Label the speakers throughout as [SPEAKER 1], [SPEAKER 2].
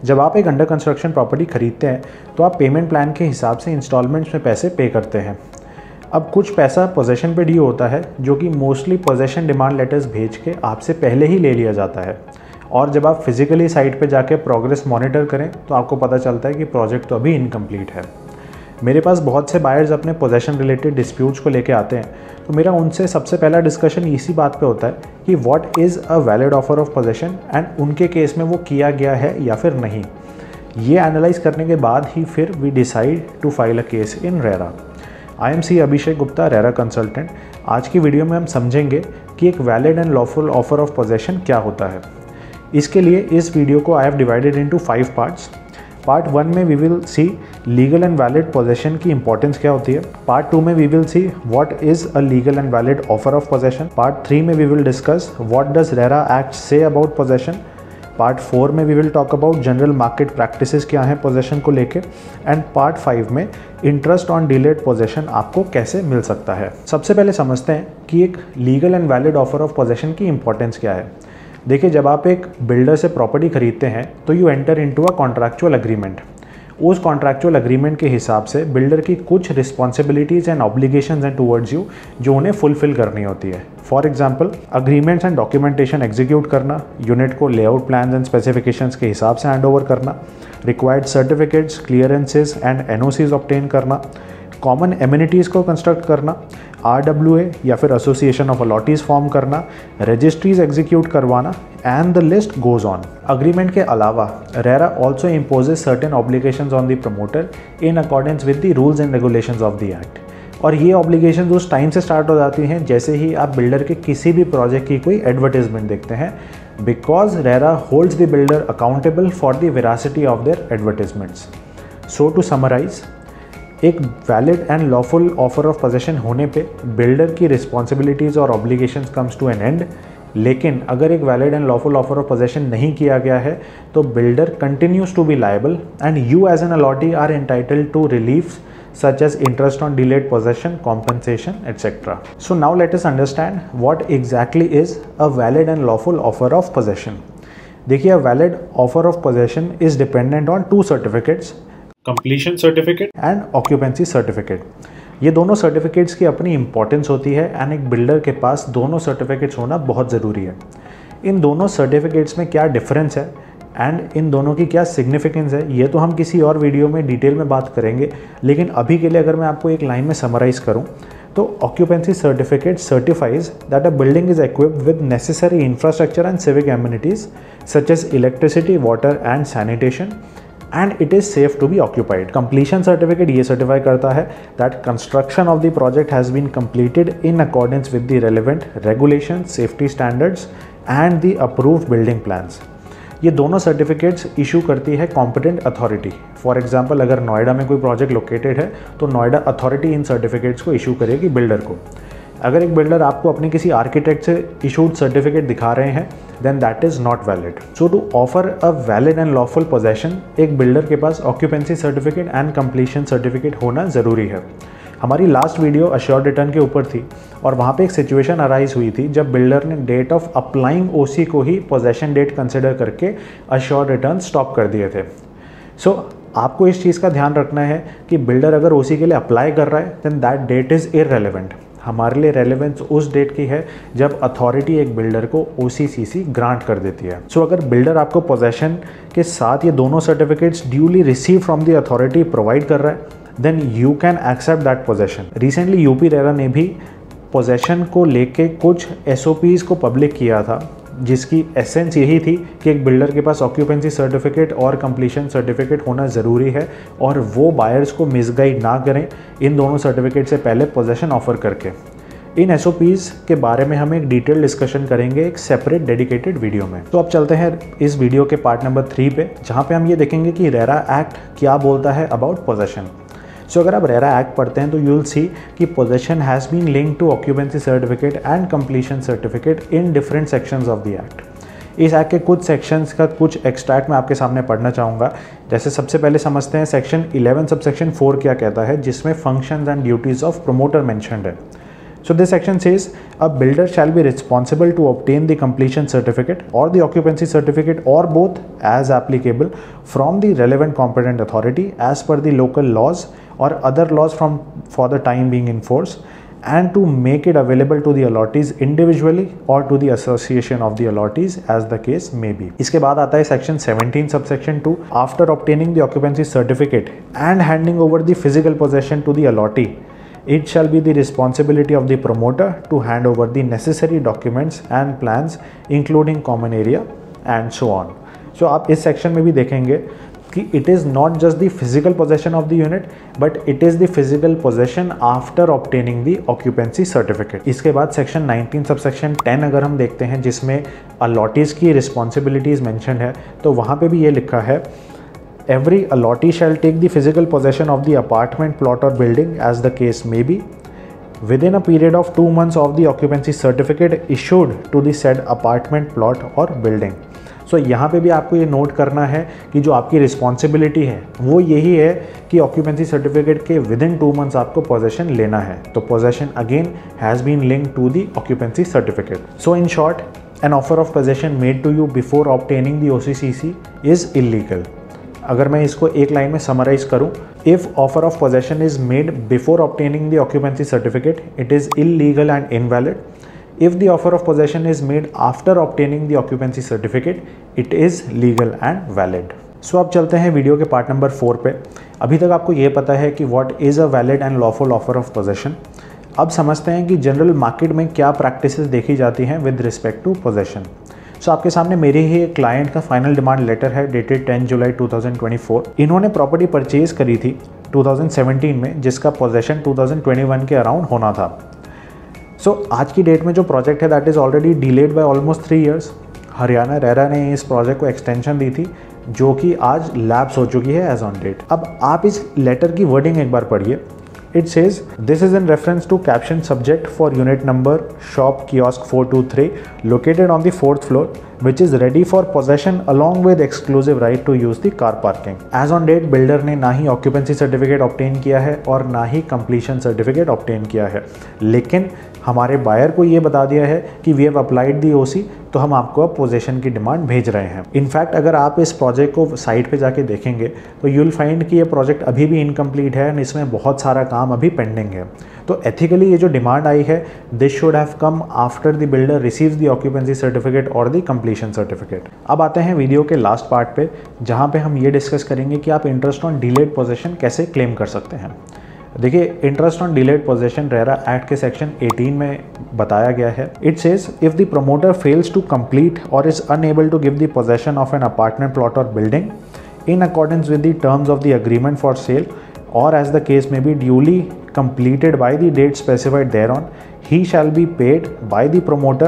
[SPEAKER 1] जब आप एक अंडर कंस्ट्रक्शन प्रॉपर्टी खरीदते हैं तो आप पेमेंट प्लान के हिसाब से इंस्टॉलमेंट्स में पैसे पे करते हैं। अब कुछ पैसा पोजेशन पे ड्यू होता है जो कि मोस्टली पोजेशन डिमांड लेटर्स भेज के आपसे पहले ही ले लिया जाता है, और जब आप फिजिकली साइट पे जाके प्रोग्रेस मॉनिटर करें तो आपको पता चलता है कि प्रोजेक्ट तो अभी इनकम्प्लीट है। मेरे पास बहुत से बायर्स अपने पोजेशन रिलेटेड डिस्प्यूट्स को लेके आते हैं, तो मेरा उनसे सबसे पहला डिस्कशन इसी बात पे होता है कि what is a valid offer of possession and उनके केस में वो किया गया है या फिर नहीं। ये एनालाइज करने के बाद ही फिर we decide to file a case in RERA. I am C Abhishek Gupta, RERA consultant. आज की वीडियो में हम समझेंगे कि एक valid and lawful offer of possession क्या होता है। इसके लिए इस वीडियो को I have divided into 5 parts. Part 1 में we will see legal and valid possession की इंपॉर्टेंस क्या होती है। पार्ट 2 में we will see what is a legal and valid offer of possession. Part 3 में we will discuss what does RERA act say about possession. Part 4 में we will talk about general market practices क्या हैं possession को लेके। And part 5 में interest on delayed possession आपको कैसे मिल सकता है। सबसे पहले समझते हैं कि एक legal and valid offer of possession की इंपॉर्टेंस क्या है। देखिए, जब आप एक बिल्डर से प्रॉपर्टी खरीदते हैं तो you enter into a contractual agreement. उस कॉन्ट्रैक्चुअल एग्रीमेंट के हिसाब से बिल्डर की कुछ रिस्पॉन्सिबिलिटीज़ एंड ऑब्लिगेशंस हैं टुवर्ड्स यू जो उन्हें फुलफिल करनी होती है। For example, agreements and documentation execute करना, यूनिट को लेआउट प्लान एंड स्पेसिफिकेशंस के हिसाब से हैंड ओवर करना, required certificates, clearances and NOCs obtain करना, कॉमन एमिनिटीज़ को कंस्ट्रक्ट करना, RWA या फिर एसोसिएशन ऑफ अलॉटीज फॉर्म करना, रजिस्ट्रीज एग्जीक्यूट करवाना, and the list goes on. Agreement के अलावा RERA also imposes certain obligations on the promoter in accordance with the rules and regulations of the act. और ये obligations उस time से start हो जाती हैं जैसे ही आप बिल्डर के किसी भी प्रोजेक्ट की कोई एडवर्टीजमेंट देखते हैं, because RERA holds the builder accountable for the veracity of their advertisements. So to summarise, एक valid and lawful offer of possession होने पे बिल्डर की रिस्पॉन्सिबिलिटीज़ और obligations comes to an end. लेकिन अगर एक valid and lawful offer of possession नहीं किया गया है तो builder continues to be liable and you as an allottee are entitled to relief such as interest on delayed possession, compensation, etc. So now let us understand what exactly is a valid and lawful offer of possession. देखिए, a valid offer of possession is dependent on 2 certificates, completion certificate and occupancy certificate. ये दोनों certificates की अपनी importance होती है and एक builder के पास दोनों सर्टिफिकेट्स होना बहुत ज़रूरी है। इन दोनों सर्टिफिकेट्स में क्या डिफरेंस है एंड इन दोनों की क्या सिग्निफिकेंस है, ये तो हम किसी और वीडियो में डिटेल में बात करेंगे। लेकिन अभी के लिए अगर मैं आपको एक लाइन में समराइज़ करूं तो occupancy certificate certifies that a building is equipped with necessary infrastructure and civic amenities such as electricity, water and sanitation and it is safe to be occupied. Completion certificate ये certify करता है that construction of the project has been completed in accordance with the relevant regulation, safety standards and the approved building plans. ये दोनों certificates issue करती है competent authority. For example, अगर नोएडा में कोई प्रोजेक्ट लोकेटेड है तो नोएडा अथॉरिटी इन सर्टिफिकेट्स को इशू करेगी बिल्डर को। अगर एक बिल्डर आपको अपने किसी आर्किटेक्ट से इशूड सर्टिफिकेट दिखा रहे हैं then that is not valid. So to offer a valid and lawful possession एक बिल्डर के पास occupancy certificate and completion certificate होना ज़रूरी है। हमारी लास्ट वीडियो अश्योर्ड रिटर्न के ऊपर थी और वहाँ पे एक सिचुएशन अराइज हुई थी जब बिल्डर ने डेट ऑफ अप्लाइंग ओसी को ही पोजेशन डेट कंसिडर करके अश्योर्ड रिटर्न स्टॉप कर दिए थे। सो आपको इस चीज़ का ध्यान रखना है कि बिल्डर अगर ओसी के लिए अप्लाई कर रहा है then that date is irrelevant. हमारे लिए रेलेवेंस उस डेट की है जब अथॉरिटी एक बिल्डर को OCCC ग्रांट कर देती है। सो अगर बिल्डर आपको पोजेशन के साथ ये दोनों certificates duly received from the authority provide कर रहा है then you can accept that possession. Recently UP RERA ने भी पोजेशन को लेके कुछ SOPs को पब्लिक किया था जिसकी एसेंस यही थी कि एक बिल्डर के पास ऑक्यूपेंसी सर्टिफिकेट और कंप्लीशन सर्टिफिकेट होना ज़रूरी है और वो बायर्स को मिसगाइड ना करें इन दोनों सर्टिफिकेट से पहले पोजेशन ऑफर करके। इन SOPs के बारे में हम एक डिटेल डिस्कशन करेंगे एक सेपरेट डेडिकेटेड वीडियो में। तो अब चलते हैं इस वीडियो के पार्ट नंबर 3 पे, जहाँ पे हम ये देखेंगे कि रेरा एक्ट क्या बोलता है अबाउट पोजेशन। सो अगर आप रेरा एक्ट पढ़ते हैं तो यू विल सी कि possession has been linked to occupancy certificate and completion certificate in different sections of the act. इस एक्ट के कुछ सेक्शंस का कुछ एक्सट्रैक्ट मैं आपके सामने पढ़ना चाहूँगा। जैसे सबसे पहले समझते हैं सेक्शन 11 सबसेक्शन 4 क्या कहता है, जिसमें functions and duties of promoter mentioned है। So this section says a builder shall be responsible to obtain the completion certificate or the occupancy certificate or both as applicable from the relevant competent authority as per the local laws or other laws for the time being in force, and to make it available to the allottees individually or to the association of the allottees as the case may be. इसके बाद आता है section 17 subsection 2. After obtaining the occupancy certificate and handing over the physical possession to the allottee, it shall be the responsibility of the promoter to hand over the necessary documents and plans including common area and so on. So आप इस section में भी देखेंगे कि it is not just the physical possession of the unit but it is the physical possession after obtaining the occupancy certificate. इसके बाद section 19 subsection 10 अगर हम देखते हैं जिसमें allottees की responsibilities mentioned है, तो वहाँ पे भी ये लिखा है Every allottee shall take the physical possession of the apartment, plot or building as the case may be within a period of 2 months of the occupancy certificate issued to the said apartment, plot or building. So यहाँ पे भी आपको ये note करना है कि जो आपकी रिस्पॉन्सिबिलिटी है वो यही है कि ऑक्यूपेंसी सर्टिफिकेट के विदिन 2 मंथ्स आपको पोजेशन लेना है. तो possession again has been linked to the occupancy certificate. So in short, an offer of possession made to you before obtaining the OCCC is illegal. अगर मैं इसको एक लाइन में समराइज करूं, if offer of possession is made before obtaining the occupancy certificate it is illegal and invalid. If the offer of possession is made after obtaining the occupancy certificate it is legal and valid. So अब चलते हैं video के part number 4 पे. अभी तक आपको ये पता है कि what is a valid and lawful offer of possession. अब समझते हैं कि जनरल मार्केट में क्या प्रैक्टिसेस देखी जाती हैं विद रिस्पेक्ट टू पोजेशन. सो आपके सामने मेरे ही एक क्लाइंट का फाइनल डिमांड लेटर है डेटेड 10 जुलाई 2024. इन्होंने प्रॉपर्टी परचेज करी थी 2017 में जिसका पोजेशन 2021 के अराउंड होना था. सो आज की डेट में जो प्रोजेक्ट है that is already delayed by almost 3 years. Haryana RERA ने इस प्रोजेक्ट को एक्सटेंशन दी थी जो कि आज लैप्स हो चुकी है एज ऑन डेट. अब आप इस लेटर की वर्डिंग एक बार पढ़िए. It says, this is in reference to caption subject for unit number shop kiosk 423 located on the 4th floor which is ready for possession along with exclusive right to use the car parking. As on date builder ने ना ही occupancy certificate obtain किया है और ना ही completion certificate obtain किया है, लेकिन हमारे बायर को ये बता दिया है कि we have applied the OC, तो हम आपको अब पोजेशन की डिमांड भेज रहे हैं. इनफैक्ट अगर आप इस प्रोजेक्ट को साइट पे जाके देखेंगे तो यू विल फाइंड कि ये प्रोजेक्ट अभी भी इनकम्प्लीट है एंड इसमें बहुत सारा काम अभी पेंडिंग है. तो एथिकली ये जो डिमांड आई है this should have come after the builder receives the occupancy certificate और द कंप्लीशन सर्टिफिकेट. अब आते हैं वीडियो के लास्ट पार्ट पे जहाँ पे हम ये डिस्कस करेंगे कि आप इंटरेस्ट ऑन डिलेड पोजेशन कैसे क्लेम कर सकते हैं. देखिए, interest on delayed possession RERA act के सेक्शन 18 में बताया गया है. It says if the promoter fails to complete और is unable to give the possession of an apartment, plot और building in accordance with the terms of the agreement for sale और as the case may be duly completed by the date specified thereon, he shall be paid by the promoter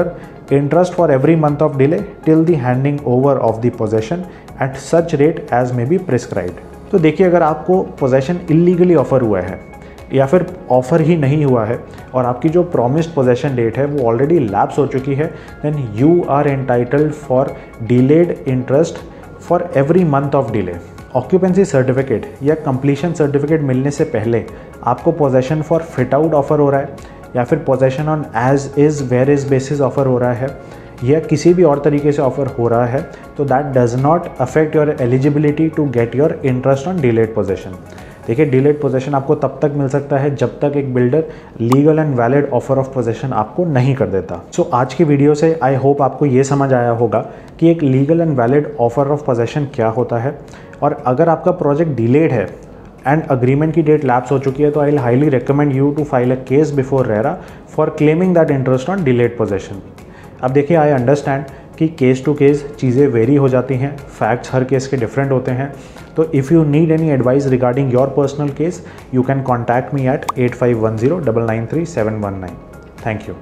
[SPEAKER 1] interest for every month of delay till the handing over of the possession at such rate as may be prescribed. तो देखिए, अगर आपको possession illegally offer हुआ है या फिर offer ही नहीं हुआ है और आपकी जो प्रॉमिस्ड पोजेशन डेट है वो ऑलरेडी लैप्स हो चुकी है, then you are entitled for delayed interest for every month of delay. Occupancy certificate या कंप्लीशन सर्टिफिकेट मिलने से पहले आपको possession for fit out offer हो रहा है या फिर possession on as is where is basis offer हो रहा है या किसी भी और तरीके से ऑफर हो रहा है, तो that does not affect your eligibility to get your interest on delayed possession. देखिए, डिलेड पोजेशन आपको तब तक मिल सकता है जब तक एक builder legal and valid offer of possession आपको नहीं कर देता. सो आज की वीडियो से आई होप आपको ये समझ आया होगा कि एक legal and valid offer of possession क्या होता है. और अगर आपका प्रोजेक्ट डिलेड है एंड अग्रीमेंट की डेट लैप्स हो चुकी है तो I will highly recommend you to file a case before RERA for claiming that interest on delayed possession. अब देखिए, आई अंडरस्टैंड कि केस टू केस चीज़ें वेरी हो जाती हैं, फैक्ट्स हर केस के डिफरेंट होते हैं. तो if you need any advice regarding your personal case you can contact me at 8510993719. Thank you.